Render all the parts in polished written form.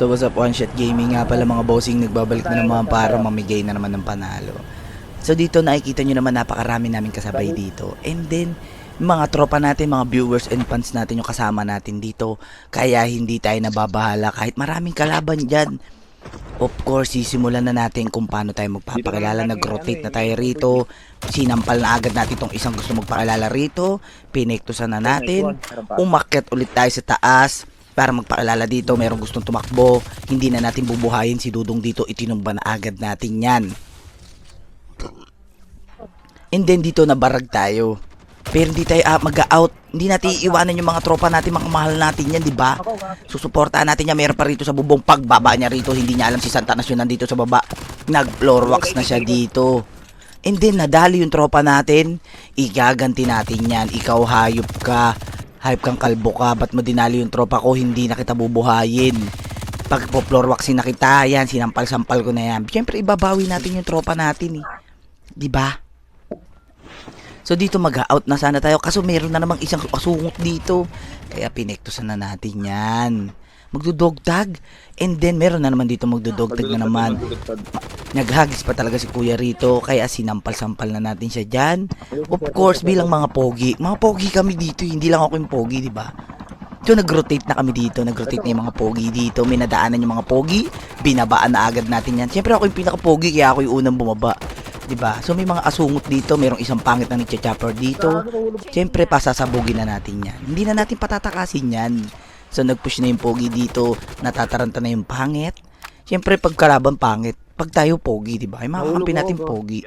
So what's up, One Shot Gaming nga pala mga bossing, nagbabalik na naman para mamigay na naman ng panalo. So dito nakikita nyo naman napakarami namin kasabay dito. And then mga tropa natin, mga viewers and fans natin yung kasama natin dito. Kaya hindi tayo nababahala kahit maraming kalaban dyan. Of course, sisimulan na natin kung paano tayo magpapakilala. Nag-rotate na tayo rito. Sinampal na agad natin itong isang gusto magpakilala rito. Pinektusan na natin. Umakyat ulit tayo sa taas para magpakilala dito. Merong gustong tumakbo. Hindi na natin bubuhayin si Dudong dito. Itinumba na agad natin yan. And then dito nabarag tayo. Pero hindi tayo mag-out. Hindi natin iiwanan yung mga tropa natin, mga mahal natin yan, di ba? Susuportahan natin yan. Meron pa rito sa bubong. Pagbaba niya rito, hindi niya alam si Santa Nacion nandito sa baba. Nag-floor wax na siya dito. And then nadali yung tropa natin. Igaganti natin yan. Ikaw hayop ka. Hayop kang kalbo ka. Ba't mo dinali yung tropa ko? Hindi na kita bubuhayin. Pag po floor waxin na kita, yan, sinampal-sampal ko na yan. Siyempre ibabawi natin yung tropa natin eh. Di ba? So dito mag-out na sana tayo. Kaso meron na namang isang asungot dito. Kaya pinektusan na natin yan. Magdudogtag. And then meron na naman dito magdudogtag na naman. Naghagis pa talaga si kuya rito. Kaya sinampal-sampal na natin siya dyan. Of course bilang mga pogi. Mga pogi kami dito. Hindi lang ako yung pogi, diba? So nag-rotate na kami dito. Nag-rotate na yung mga pogi dito. May nadaanan yung mga pogi. Binabaan na agad natin yan. Siyempre ako yung pinaka-pogi. Kaya ako yung unang bumaba. Diba? So may mga asungot dito, merong isang pangit na nagcha-chopper dito. Siyempre pasasabugin na natin yan. Hindi na natin patatakasin yan. So nag-push na yung pogi dito, natataranta na yung pangit. Siyempre pagkalaban pangit, pag tayo pogi, diba? Ay makakampi natin pogi.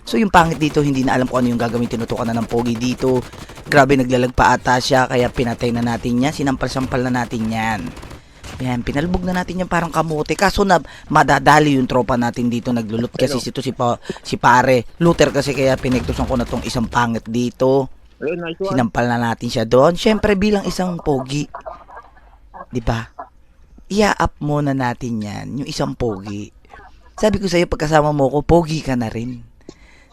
So yung pangit dito, hindi na alam kung ano yung gagawin, tinutukan na ng pogi dito. Grabe naglalag pa ata siya, kaya pinatay na natin yan, sinampal-sampal na natin yan. Yan, pinalbog na natin yung parang kamote. Kaso na madadali yung tropa natin dito. Naglulot kasi ito si pare. Looter kasi kaya pinektusan ko na tong isang pangit dito. Sinampal na natin siya doon. Siyempre bilang isang pogi. Diba? Ia-up muna natin yan. Yung isang pogi. Sabi ko sa'yo pagkasama mo ko, pogi ka na rin.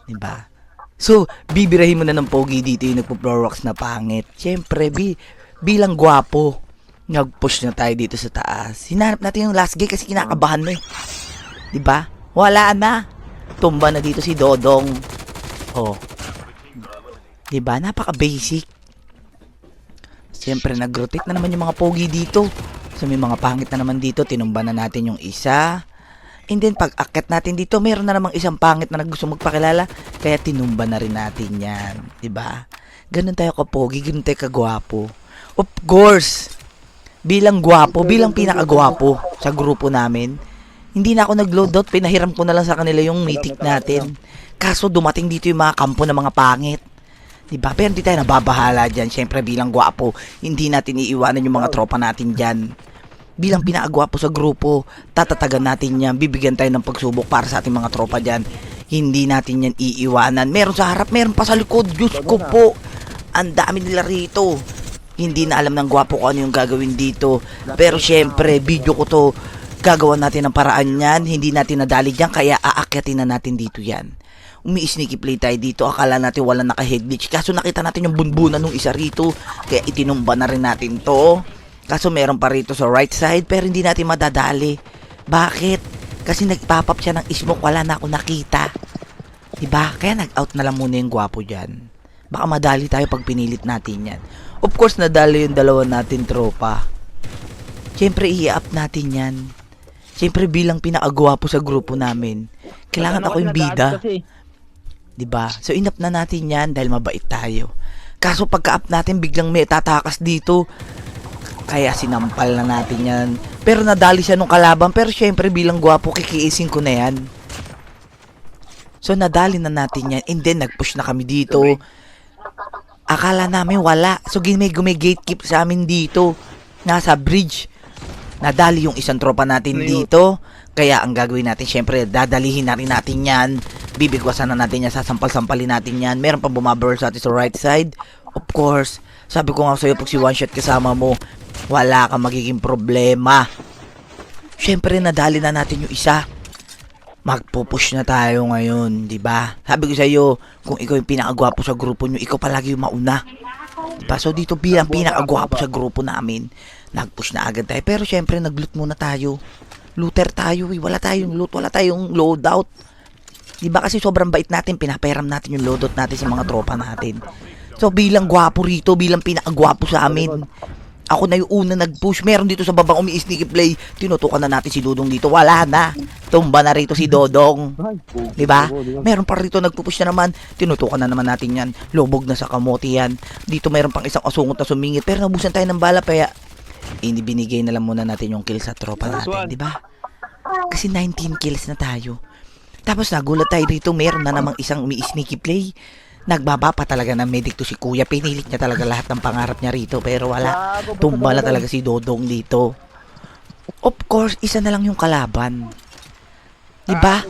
Diba? So, bibirahin mo na ng pogi dito yung nagpo-floor na pangit. Siyempre, bilang gwapo. Nag-push na tayo dito sa taas. Hinanap natin yung last gate kasi kinakabahan na eh. Diba? Wala na. Tumba na dito si Dodong. Oh. Diba? Napaka-basic. Siyempre, nag-rotate na naman yung mga pogi dito. So, may mga pangit na naman dito. Tinumba na natin yung isa. And then, pag akit natin dito, meron na namang isang pangit na gusto magpakilala. Kaya, tinumba na rin natin yan. Diba? Ganun tayo ka-pogi. Ganun tayo ka-gwapo. Of course, bilang gwapo, bilang pinakagwapo sa grupo namin, hindi na ako nag-loadout, pinahiram ko na lang sa kanila yung mythic natin. Kaso dumating dito yung mga kampo ng mga pangit. Diba? Pero hindi tayo nababahala dyan. Siyempre bilang gwapo, hindi natin iiwanan yung mga tropa natin dyan. Bilang pinakagwapo sa grupo, tatatagan natin yan, bibigyan tayo ng pagsubok para sa ating mga tropa dyan. Hindi natin yan iiwanan. Meron sa harap, meron pa sa likod. Diyos ko po, ang dami nila rito. Hindi na alam ng gwapo ko ano yung gagawin dito. Pero syempre, video ko to. Gagawan natin ng paraan yan. Hindi natin nadali dyan. Kaya aakyatin na natin dito yan. Umi-sneaky play tayo dito. Akala natin wala naka-headglitch. Kaso nakita natin yung bunbunan ng isa rito. Kaya itinumba na rin natin to. Kaso meron pa rito sa right side. Pero hindi natin madadali. Bakit? Kasi nagpapap siya ng smoke. Wala na ako nakita. Diba? Kaya nag-out na lang muna yung gwapo dyan. Baka madali tayo pag pinilit natin yan. Of course, nadali yung dalawa natin tropa. Siyempre, i-up natin yan. Siyempre, bilang pinakagwapo sa grupo namin, kailangan ako yung bida. Diba? So, in-up na natin yan dahil mabait tayo. Kaso, pagka-up natin, biglang may tatakas dito. Kaya, sinampal na natin yan. Pero, nadali siya nung kalaban. Pero, siyempre, bilang gwapo, kikiisin ko na yan. So, nadali na natin yan. And then, nag-push na kami dito. Akala namin wala. So, gatekeep sa amin dito. Nasa bridge. Nadali yung isang tropa natin dito. Kaya, ang gagawin natin, syempre, dadalihin na rin natin yan. Bibigwasan na natin yan. Sasampal-sampalin natin yan. Meron pa bumabarrel sa atin sa right side. Of course, sabi ko nga sa'yo, pag si one shot kasama mo, wala kang magiging problema. Syempre, nadali na natin yung isa. Magpupush na tayo ngayon, di ba? Sabi ko sa iyo, kung ikaw yung pinakagwapo sa grupo nyo, ikaw palagi yung mauna. Diba? So dito bilang pinakagwapo sa grupo namin, Nag-push na agad tayo. Pero syempre, nag-loot muna tayo. Looter tayo eh. Wala tayong loot, wala tayong loadout. Diba kasi sobrang bait natin, pinaperam natin yung loadout natin sa mga tropa natin. So bilang gwapo rito, bilang pinakagwapo sa amin, ako na yung una nag-push. Meron dito sa babang umi-sneaky play. Tinutukan na natin si Dodong dito. Wala na. Tumba na rito si Dodong. Diba? Meron pa rito nagpupush na naman. Tinutukan na naman natin yan. Lobog na sa kamote yan. Dito meron pang isang asungot na sumingit. Pero nabusan tayo ng bala. Kaya binigay na lang muna natin yung kill sa tropa natin. Diba? Kasi 19 kills na tayo. Tapos nagulat tayo dito, meron na namang isang umi-sneaky play. Nagbaba pa talaga ng medic to si Kuya. Pinilit niya talaga lahat ng pangarap niya rito. Pero wala. Tumba na talaga si Dodong dito. Of course, isa na lang yung kalaban. Diba?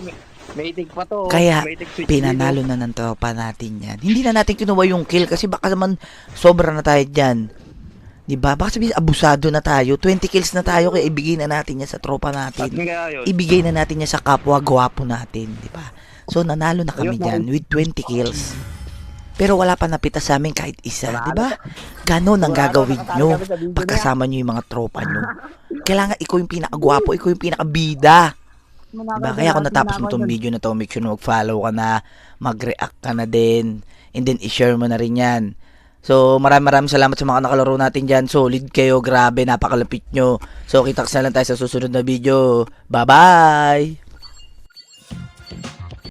Medic pa to. Kaya pinanalo na ng tropa natin yan. Hindi na natin kinuha yung kill kasi baka naman sobra na tayo dyan. Diba? Baka sabihin, abusado na tayo. 20 kills na tayo, kaya ibigay na natin yan sa tropa natin. Ibigay na natin yan sa kapwa gwapo natin. Diba? So, nanalo na kami dyan with 20 kills. Pero wala pa napita sa amin kahit isa. Diba? Ganon ang gagawin nyo pagkasama nyo yung mga tropa nyo. Kailangan ikaw yung pinakagwapo, ikaw yung pinakabida. Diba? Kaya kung natapos mo itong video na to, make sure na mag-follow ka na, mag-react ka na din, and then i-share mo na rin yan. So, maraming salamat sa mga nakalaro natin dyan. Solid kayo, grabe, napakalapit nyo. So, kita-kits na lang tayo sa susunod na video. Bye-bye!